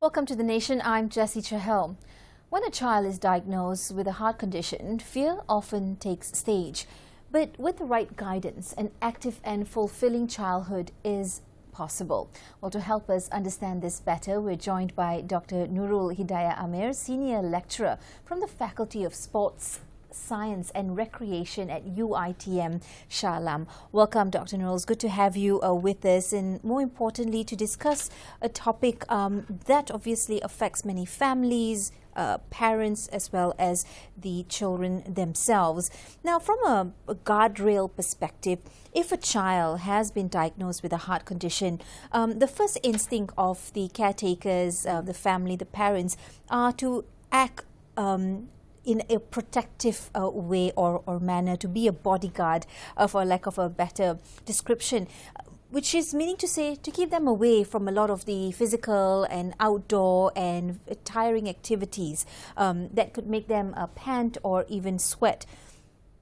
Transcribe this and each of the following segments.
Welcome to The Nation. I'm Jessie CHAHAL. When a child is diagnosed with a heart condition, fear often takes stage. But with the right guidance, an active and fulfilling childhood is possible. Well, to help us understand this better, we're joined by Dr. NURUL HIDAYAH AMIR, Senior Lecturer from the Faculty of Sports Science and Recreation at UiTM, Shah. Welcome, Dr. NURUL. It's good to have you with us, and more importantly, to discuss a topic that obviously affects many families, parents, as well as the children themselves. Now, from a guardrail perspective, if a child has been diagnosed with a heart condition, the first instinct of the caretakers, the family, the parents, are to act in a protective way or manner, to be a bodyguard, for lack of a better description, which is meaning to say to keep them away from a lot of the physical and outdoor and tiring activities that could make them pant or even sweat.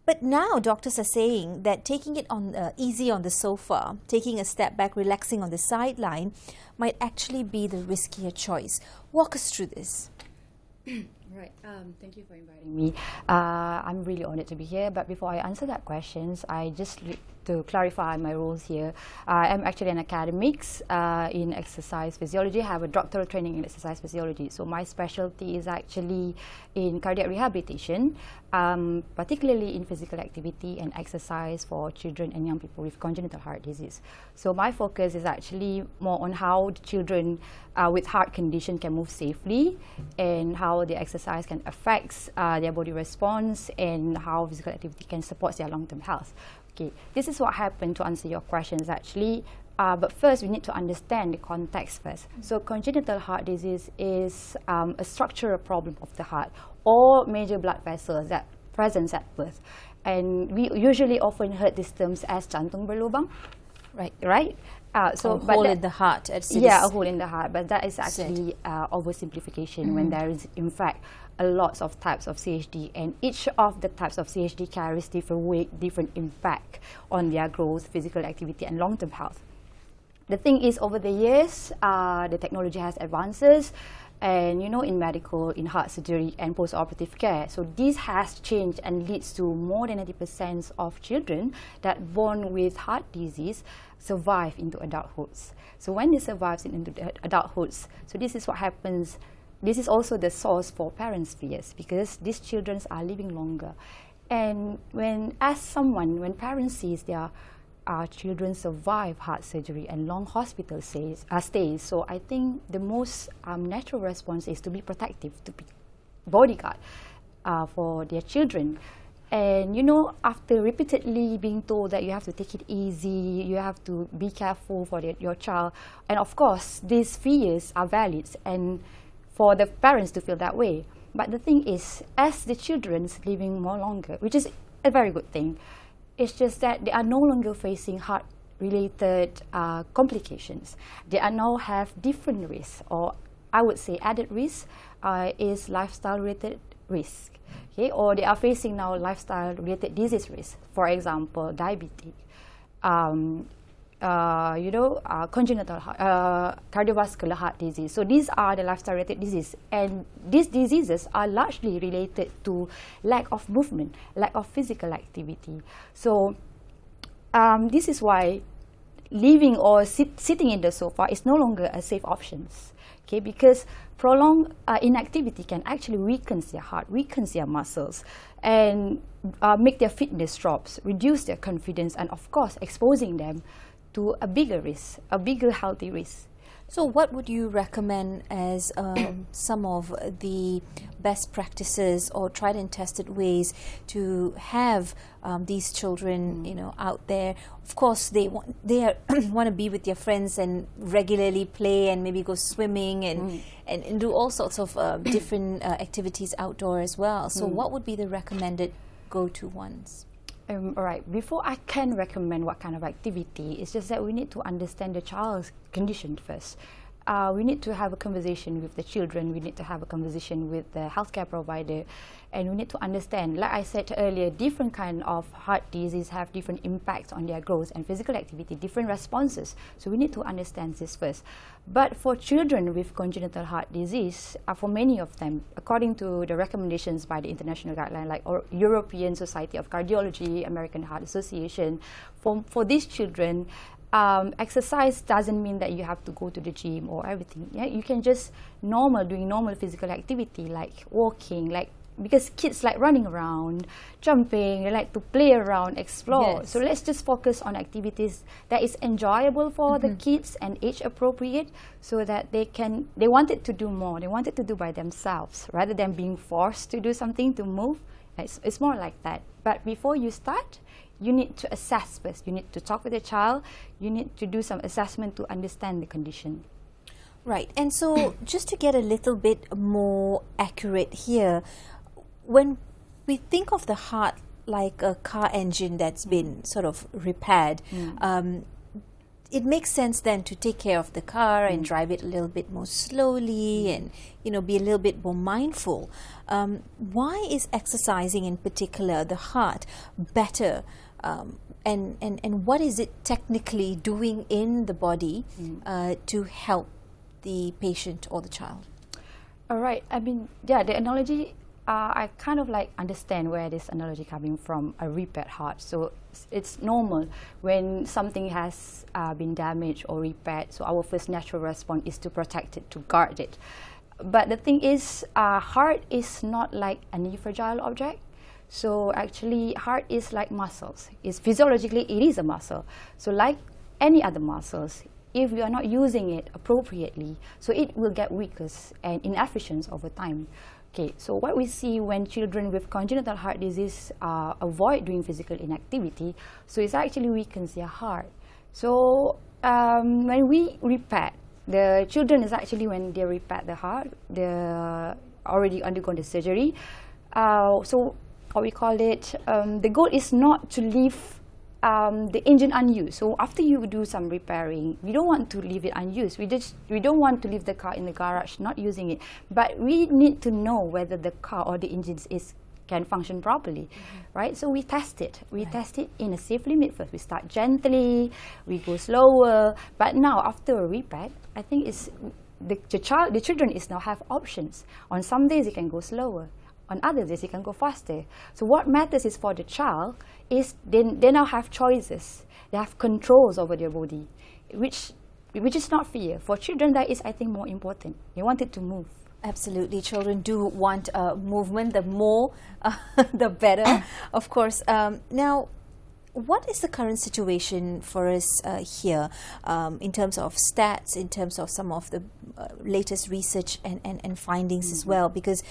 But now doctors are saying that taking it on easy on the sofa, taking a step back, relaxing on the sideline, might actually be the riskier choice. Walk us through this. Right. Thank you for inviting me. I'm really honored to be here. But before I answer that questions, I just to clarify my roles here. I'm actually an academics in exercise physiology. I have a doctoral training in exercise physiology. So my specialty is actually in cardiac rehabilitation, particularly in physical activity and exercise for children and young people with congenital heart disease. So my focus is actually more on how the children with heart condition can move safely, and how the exercise can affect their body response, and how physical activity can support their long-term health. Okay, this is what happened, to answer your questions actually. But first, we need to understand the context first. So congenital heart disease is a structural problem of the heart or major blood vessels that present at birth. And we usually often heard these terms as jantung berlubang, right? So a hole in the heart. Yeah, a hole in the heart. But that is actually oversimplification when there is, in fact, a lot of types of CHD, and each of the types of CHD carries different weight, different impact on their growth, physical activity, and long-term health. The thing is, over the years, the technology has advances, and in medical, in heart surgery and post-operative care. So this has changed and leads to more than 80% of children that born with heart disease survive into adulthoods. So when they survive into adulthoods, so this is what happens. This is also the source for parents' fears, because these children are living longer. And when parents see their children survive heart surgery and long hospital stays, so I think the most natural response is to be protective, to be bodyguard for their children. And after repeatedly being told that you have to take it easy, you have to be careful for your child, and of course these fears are valid, and for the parents to feel that way. But the thing is, as the children's living more longer, which is a very good thing, it's just that they are no longer facing heart-related complications. They are now have different risks, or I would say added risk is lifestyle-related risk. Okay? Or they are facing now lifestyle-related disease risk. For example, diabetes, congenital cardiovascular heart disease. So these are the lifestyle-related diseases, and these diseases are largely related to lack of movement, lack of physical activity. So this is why living or sitting in the sofa is no longer a safe option. Okay, because prolonged inactivity can actually weaken their heart, weaken their muscles, and make their fitness drops, reduce their confidence, and of course exposing them to a bigger risk, a bigger healthy risk. So what would you recommend as some of the best practices or tried and tested ways to have these children out there? Of course, they want to be with their friends and regularly play and maybe go swimming and do all sorts of different activities outdoor as well. So what would be the recommended go-to ones? All right, before I can recommend what kind of activity, it's just that we need to understand the child's condition first. we need to have a conversation with the children, we need to have a conversation with the healthcare provider, and we need to understand, like I said earlier, different kind of heart disease have different impacts on their growth and physical activity, different responses. So we need to understand this first. But for children with congenital heart disease, for many of them, according to the recommendations by the international guideline, like European Society of Cardiology, American Heart Association, for these children, exercise doesn't mean that you have to go to the gym or everything. Yeah, you can just doing normal physical activity like walking, because kids like running around, jumping, they like to play around, explore. Yes. So let's just focus on activities that is enjoyable for the kids and age appropriate, so that they wanted to do more, they wanted to do by themselves rather than being forced to do something, to move. It's more like that. But before you start, you need to assess first. You need to talk with the child. You need to do some assessment to understand the condition. Right. And so just to get a little bit more accurate here, when we think of the heart like a car engine that's been sort of repaired, it makes sense then to take care of the car and drive it a little bit more slowly and, be a little bit more mindful. Why is exercising in particular the heart better? And what is it technically doing in the body to help the patient or the child? All right. I mean, yeah, the analogy, I kind of understand where this analogy coming from, a repaired heart. So it's normal when something has been damaged or repaired. So our first natural response is to protect it, to guard it. But the thing is, heart is not like any fragile object. So actually, heart is like muscles. Physiologically, it is a muscle. So like any other muscles, if we are not using it appropriately, so it will get weaker and inefficient over time. Okay, so what we see when children with congenital heart disease avoid doing physical inactivity, so it actually weakens their heart. So when we repair, the children is actually when they repair the heart, they're already undergone the surgery. So what we call it, the goal is not to leave the engine unused. So after you do some repairing, we don't want to leave it unused. We don't want to leave the car in the garage not using it. But we need to know whether the car or the engine can function properly, right? So we test it. We test it in a safe limit first. We start gently, we go slower. But now after a repair, I think the children is now have options. On some days it can go slower. On other days, it can go faster. So what matters is for the child is they now have choices. They have controls over their body, which is not fear. For children, that is, I think, more important. They want it to move. Absolutely. Children do want movement. The more, the better, of course. Now, what is the current situation for us here in terms of stats, in terms of some of the latest research and findings as well? Because,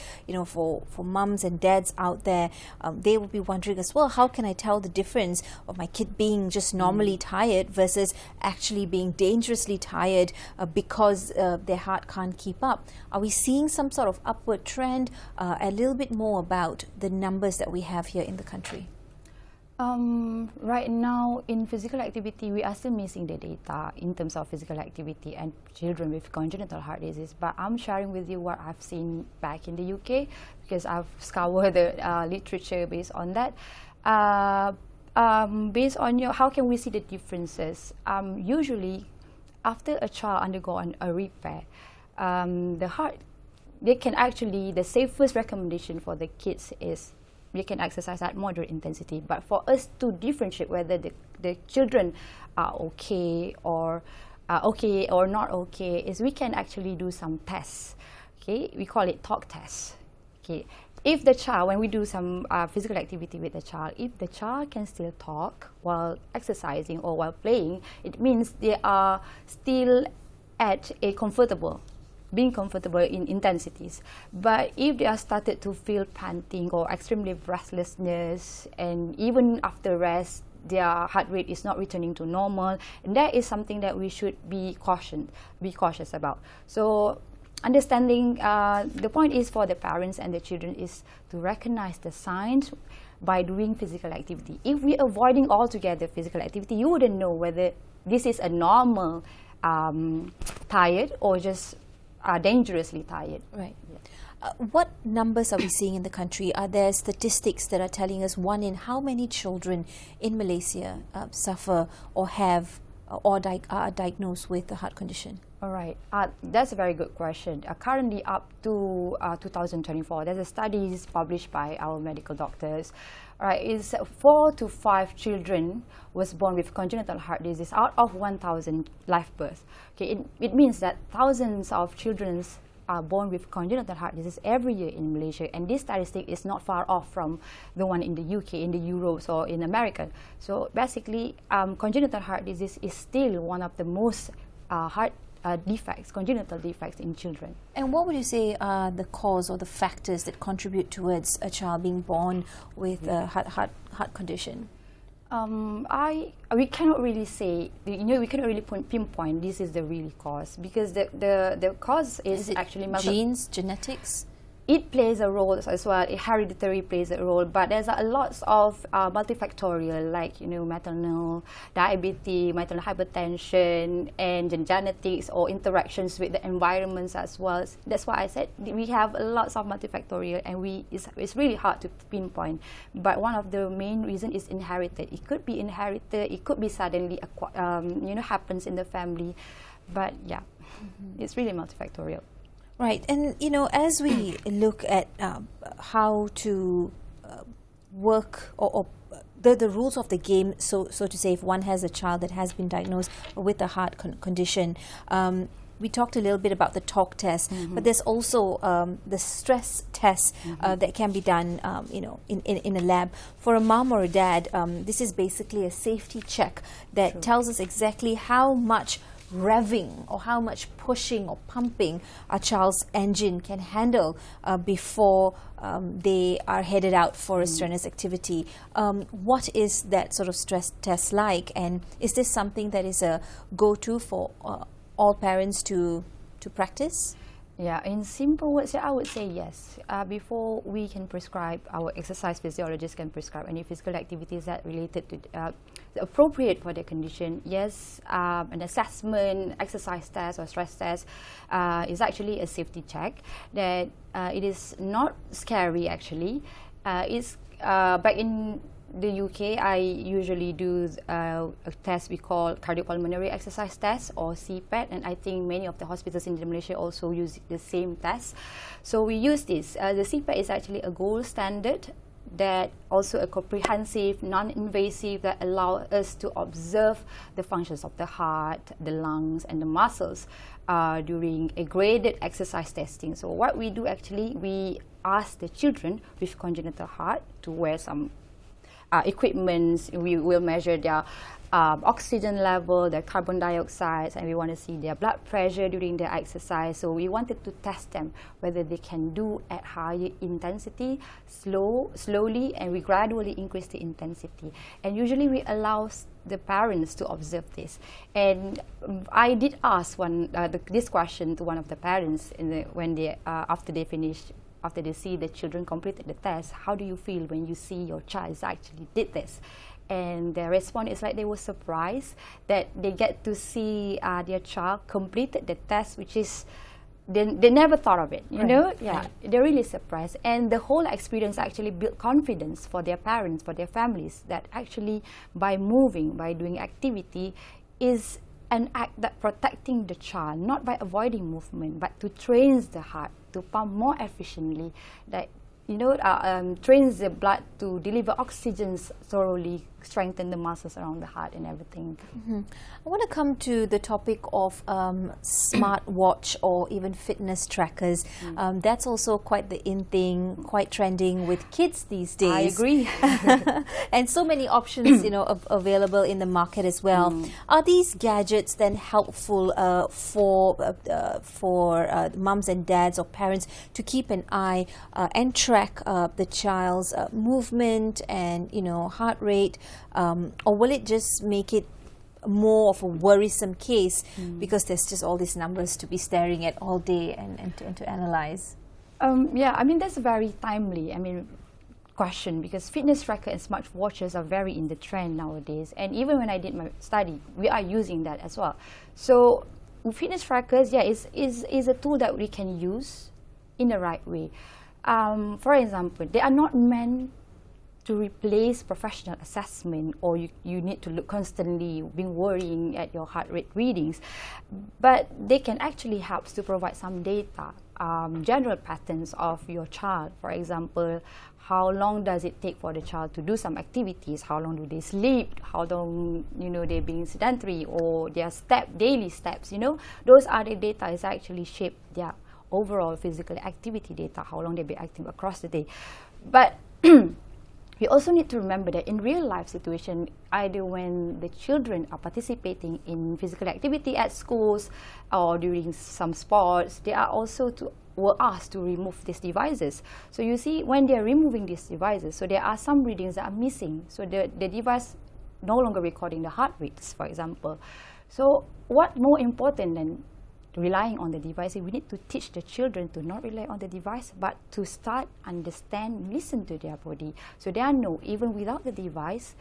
for mums and dads out there, they will be wondering as well, how can I tell the difference of my kid being just normally tired versus actually being dangerously tired because their heart can't keep up? Are we seeing some sort of upward trend? A little bit more about the numbers that we have here in the country. Right now, in physical activity, we are still missing the data in terms of physical activity and children with congenital heart disease. But I'm sharing with you what I've seen back in the UK, because I've scoured the literature based on that. Based on how can we see the differences? Usually, after a child undergoes a repair, the heart, the safest recommendation for the kids is they can exercise at moderate intensity. But for us to differentiate whether the children are okay or not okay, is we can actually do some tests. Okay, we call it talk tests. Okay, if the child, when we do some physical activity with the child, if the child can still talk while exercising or while playing, it means they are still at a being comfortable in intensities. But if they are started to feel panting or extremely breathlessness, and even after rest, their heart rate is not returning to normal, and that is something that we should be cautious about. So understanding, the point is for the parents and the children is to recognize the signs by doing physical activity. If we're avoiding altogether physical activity, you wouldn't know whether this is a normal tired or just dangerously tired. Right. What numbers are we seeing in the country? Are there statistics that are telling us one in how many children in Malaysia suffer or have or are diagnosed with a heart condition? All right, that's a very good question. Currently, up to 2024, there's a studies published by our medical doctors. All right, is 4 to 5 children was born with congenital heart disease out of 1,000 live births. Okay, it means that thousands of children are born with congenital heart disease every year in Malaysia, and this statistic is not far off from the one in the UK, in the Europe, or in America. So basically, congenital heart disease is still one of the most congenital defects in children. And what would you say are the cause or the factors that contribute towards a child being born with a heart condition? We cannot really say, we cannot really pinpoint this is the real cause, because the cause is actually genes, genetics. It plays a role as well. Hereditary plays a role, but there's a lots of multifactorial, like maternal diabetes, maternal hypertension, and genetics or interactions with the environments as well. That's why I said we have lots of multifactorial, and it's really hard to pinpoint. But one of the main reasons is inherited. It could be inherited. It could be suddenly happens in the family, but yeah, it's really multifactorial. Right, and as we look at how to work or the rules of the game, so to say, if one has a child that has been diagnosed with a heart condition, we talked a little bit about the talk test, but there's also the stress test that can be done, in a lab. For a mom or a dad, this is basically a safety check that tells us exactly how much revving or how much pushing or pumping a child's engine can handle before they are headed out for a strenuous activity. What is that sort of stress test like, and is this something that is a go-to for all parents to practice? Yeah, in simple words, I would say yes. Before we can prescribe, our exercise physiologist can prescribe any physical activities that related to appropriate for the condition. Yes, an assessment, exercise test or stress test is actually a safety check. That it is not scary actually. Back in the UK, I usually do a test we call cardiopulmonary exercise test, or CPET, and I think many of the hospitals in Malaysia also use the same test. So we use this. The CPET is actually a gold standard, that also a comprehensive, non-invasive, that allow us to observe the functions of the heart, the lungs, and the muscles during a graded exercise testing. So what we do actually, we ask the children with congenital heart to wear some equipment. We will measure their oxygen level, their carbon dioxide, and we want to see their blood pressure during their exercise. So we wanted to test them whether they can do at higher intensity, slowly, and we gradually increase the intensity. And usually we allow the parents to observe this. And I did ask this question to one of the parents after they see the children completed the test. How do you feel when you see your child actually did this? And their response is like they were surprised that they get to see their child completed the test, which is they never thought of it, they're really surprised. And the whole experience actually built confidence for their parents, for their families, that actually by moving, by doing activity, is an act that protecting the child, not by avoiding movement, but to train the heart to pump more efficiently, that trains the blood to deliver oxygen thoroughly, strengthen the muscles around the heart and everything. I want to come to the topic of smart watch or even fitness trackers. That's also quite the in thing, quite trending with kids these days. I agree. And so many options, available in the market as well. Are these gadgets then helpful for mums and dads or parents to keep an eye and track the child's movement and heart rate, or will it just make it more of a worrisome case because there's just all these numbers to be staring at all day and to analyze? Yeah, I mean, that's very timely. I mean, question, because fitness tracker and smartwatches are very in the trend nowadays, and even when I did my study, we are using that as well. So fitness trackers, yeah, is a tool that we can use in the right way. For example, they are not meant to replace professional assessment, or you need to look constantly being worrying at your heart rate readings, but they can actually help to provide some data, general patterns of your child. For example, how long does it take for the child to do some activities, how long do they sleep, how long they're being sedentary, or their daily steps, those are the data is actually shape their overall physical activity data, how long they be active across the day. But we also need to remember that in real life situation, either when the children are participating in physical activity at schools or during some sports, they are also were asked to remove these devices. So you see, when they are removing these devices, so there are some readings that are missing. So the device no longer recording the heart rates, for example. So what more important than relying on the device? We need to teach the children to not rely on the device, but to start understand, listen to their body. So they know, even without the device,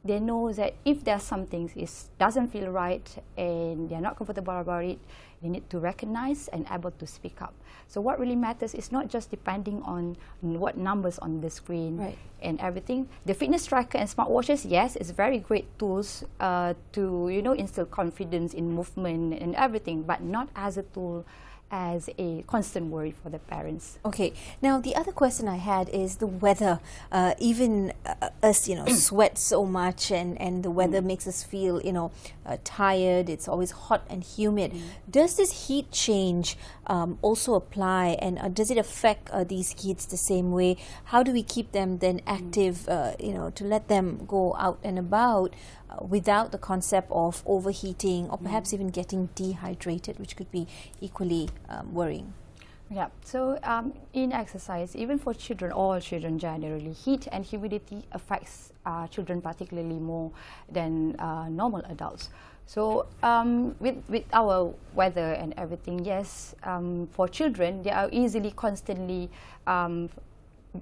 they know that if there's something doesn't feel right and they're not comfortable about it, they need to recognize and able to speak up. So what really matters is not just depending on what numbers on the screen and everything. The fitness tracker and smartwatches, yes, it's very great tools to instill confidence in movement and everything, but not as a tool as a constant worry for the parents. Okay, now the other question I had is the weather. Even us, sweat so much, and the weather makes us feel, tired. It's always hot and humid. Does this heat change also apply, and does it affect these kids the same way? How do we keep them then active, to let them go out and about without the concept of overheating or perhaps even getting dehydrated, which could be equally worrying? Yeah, so in exercise, even for children, all children generally, heat and humidity affects children particularly more than normal adults. So with our weather and everything, yes, for children, they are easily constantly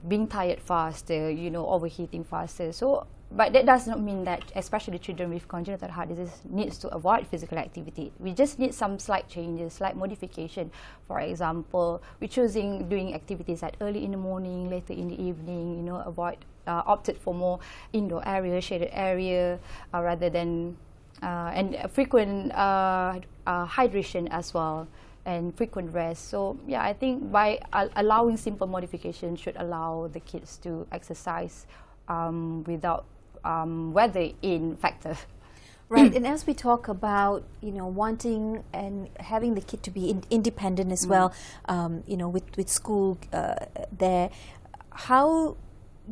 being tired faster, overheating faster. So, but that does not mean that, especially children with congenital heart disease, needs to avoid physical activity. We just need some slight changes, slight modification. For example, we're choosing doing activities at early in the morning, later in the evening. Opted for more indoor area, shaded area, rather than and frequent hydration as well, and frequent rest. So yeah, I think by allowing simple modification should allow the kids to exercise without weather in factor. Right, and as we talk about, wanting and having the kid to be independent as well, with school there, how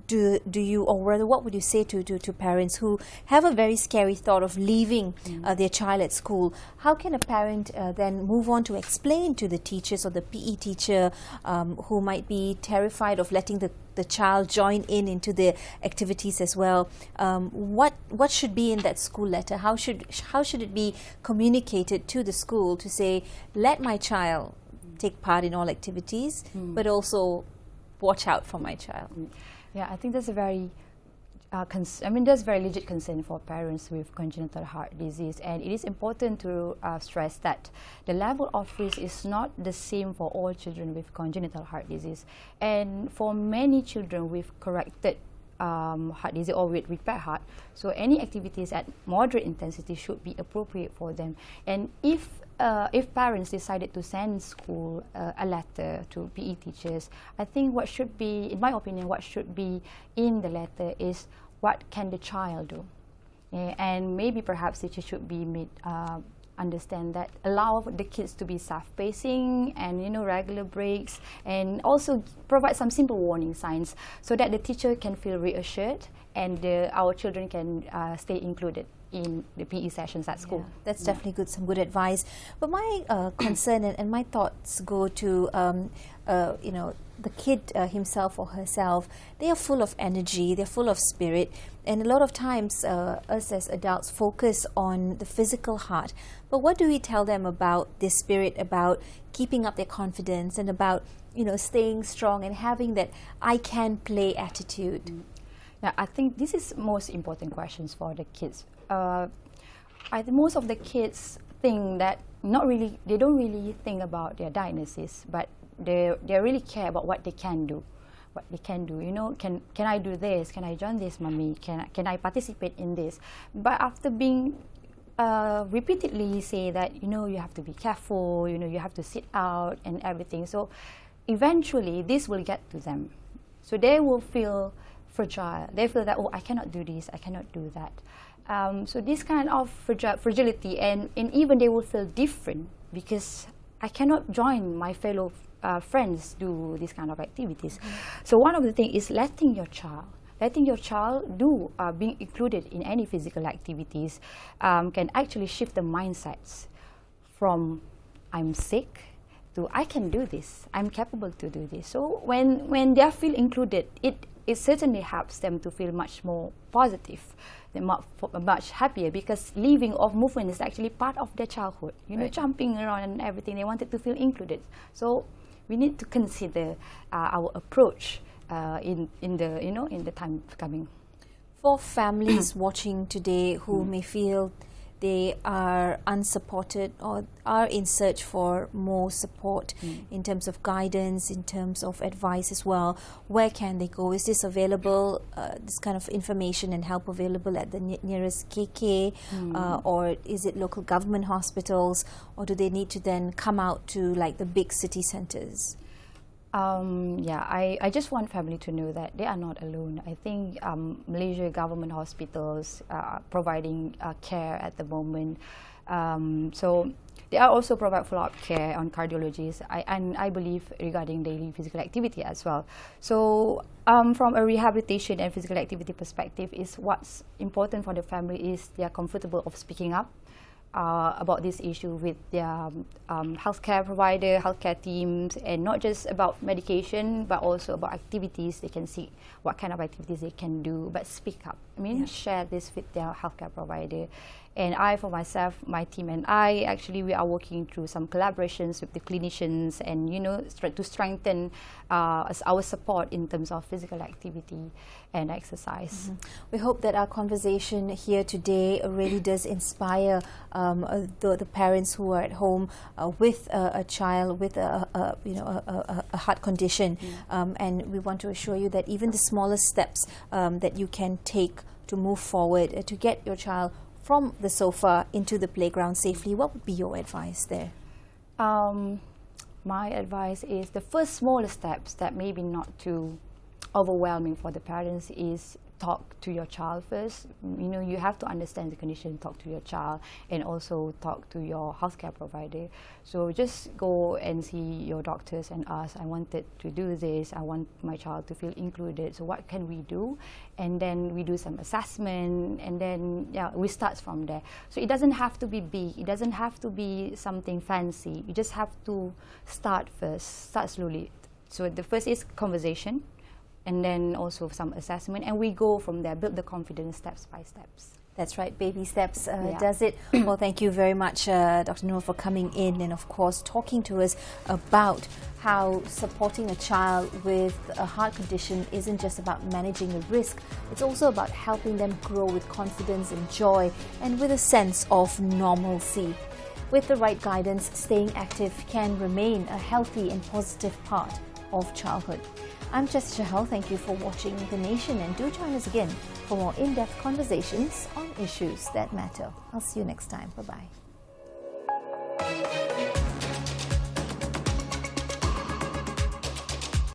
do you, or rather what would you say to parents who have a very scary thought of leaving their child at school? How can a parent then move on to explain to the teachers or the PE teacher who might be terrified of letting the child join into the activities as well? What should be in that school letter? How should it be communicated to the school to say, let my child take part in all activities, but also watch out for my child? Yeah, I think that's a very there's very legit concern for parents with congenital heart disease, and it is important to stress that the level of risk is not the same for all children with congenital heart disease. And for many children with corrected heart disease or with repaired heart, so any activities at moderate intensity should be appropriate for them. And if parents decided to send school a letter to PE teachers, I think what should be, in my opinion, what should be in the letter is what can the child do, and maybe perhaps teachers should be made understand that allow the kids to be self-pacing and regular breaks, and also provide some simple warning signs so that the teacher can feel reassured and our children can stay included in the PE sessions at school. Yeah, that's definitely some good advice. But my concern and my thoughts go to the kid himself or herself. They are full of energy, they're full of spirit, and a lot of times us as adults focus on the physical heart. But what do we tell them about their spirit, about keeping up their confidence, and about staying strong and having that I can play attitude? Yeah, I think this is most important questions for the kids. I think most of the kids think that they don't really think about their diagnosis, but they really care about what they can do. What they can do, can I do this? Can I join this, mommy? Can I participate in this? But after being repeatedly say that you have to be careful, you have to sit out and everything. So eventually this will get to them. So they will feel fragile. They feel that, oh, I cannot do this, I cannot do that. So this kind of fragility, and even they will feel different because I cannot join my fellow friends do this kind of activities. So one of the things is letting your child do being included in any physical activities can actually shift the mindsets from I'm sick to I can do this, I'm capable to do this. So when they feel included, it certainly helps them to feel much more positive, they're much happier, because living off movement is actually part of their childhood. Right. Jumping around and everything, they wanted to feel included. So we need to consider our approach in the time coming. For families watching today who may feel they are unsupported or are in search for more support in terms of guidance, in terms of advice as well, where can they go? Is this available, this kind of information and help available at the nearest KK, or is it local government hospitals, or do they need to then come out to like the big city centres? I just want family to know that they are not alone. I think Malaysia government hospitals are providing care at the moment. So they are also provide follow-up care on cardiologists, and I believe regarding daily physical activity as well. So from a rehabilitation and physical activity perspective, is what's important for the family is they are comfortable of speaking up about this issue with their healthcare provider, healthcare teams, and not just about medication, but also about activities. They can see what kind of activities they can do, but speak up. Share this with their healthcare provider. And I, for myself, my team and I, actually, we are working through some collaborations with the clinicians and, to strengthen our support in terms of physical activity and exercise. We hope that our conversation here today really does inspire the parents who are at home with a child with a heart condition, and we want to assure you that even the smallest steps that you can take to move forward to get your child from the sofa into the playground safely, what would be your advice there? My advice is the first smallest steps that maybe not too overwhelming for the parents is talk to your child first. You have to understand the condition, talk to your child, and also talk to your healthcare provider. So just go and see your doctors and ask, I wanted to do this, I want my child to feel included, so what can we do? And then we do some assessment, and then we start from there. So it doesn't have to be big, it doesn't have to be something fancy, you just have to start first, start slowly. So the first is conversation, and then also some assessment, and we go from there, build the confidence steps by steps. That's right, baby steps does it. Well, thank you very much, Dr. NURUL, for coming in and, of course, talking to us about how supporting a child with a heart condition isn't just about managing the risk, it's also about helping them grow with confidence and joy and with a sense of normalcy. With the right guidance, staying active can remain a healthy and positive part of childhood. I'm JESSY CHAHAL. Thank you for watching The Nation, and do join us again for more in-depth conversations on issues that matter. I'll see you next time. Bye-bye.